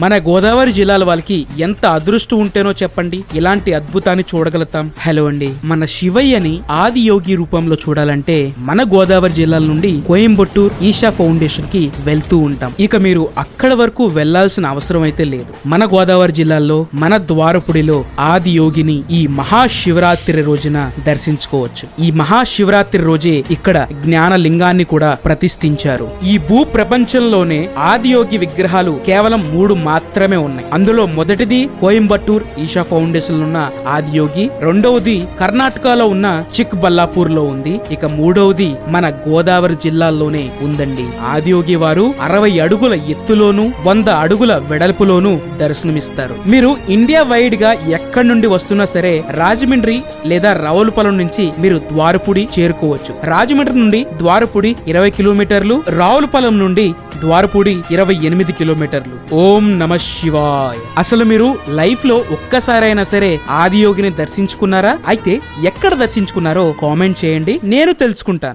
మన గోదావరి జిల్లాల వాళ్ళకి ఎంత అదృష్టం ఉంటేనో చెప్పండి ఇలాంటి అద్భుతాన్ని చూడగలుగుతాం. హలో అండి, మన శివయ్యని ఆది యోగి రూపంలో చూడాలంటే మన గోదావరి జిల్లాల నుండి కోయంబత్తూర్ ఈషా ఫౌండేషన్ కి వెళ్తూ ఉంటాం. ఇక మీరు అక్కడ వరకు వెళ్లాల్సిన అవసరం అయితే లేదు. మన గోదావరి జిల్లాలో మన ద్వారపుడిలో ఆది యోగిని ఈ మహాశివరాత్రి రోజున దర్శించుకోవచ్చు. ఈ మహాశివరాత్రి రోజే ఇక్కడ జ్ఞాన లింగాన్ని కూడా ప్రతిష్ఠించారు. ఈ భూ ప్రపంచంలోనే ఆది యోగి విగ్రహాలు కేవలం 3 మాత్రమే ఉన్నాయి. అందులో మొదటిది కోయంబత్తూర్ ఈషా ఫౌండేషన్ ఉన్న ఆదియోగి, రెండవది కర్ణాటకలో ఉన్న చిక్బల్లాపూర్ లో ఉంది, ఇక మూడవది మన గోదావరి జిల్లాలోనే ఉందండి. ఆదియోగి వారు 60 అడుగుల ఎత్తులోను 100 అడుగుల వెడల్పులోను దర్శనమిస్తారు. మీరు ఇండియా వైడ్ గా ఎక్కడి నుండి వస్తున్నా సరే రాజమండ్రి లేదా రావులపాలెం నుంచి మీరు ద్వారపుడి చేరుకోవచ్చు. రాజమండ్రి నుండి ద్వారపుడి 20 కిలోమీటర్లు, రావులపాలెం నుండి ద్వారపుడి 28 కిలోమీటర్లు. ఓం నమ శివాయ్. అసలు మీరు లైఫ్ లో ఒక్కసారైనా సరే ఆదియోగిని దర్శించుకున్నారా? అయితే ఎక్కడ దర్శించుకున్నారో కామెంట్ చేయండి, నేను తెలుసుకుంటాను.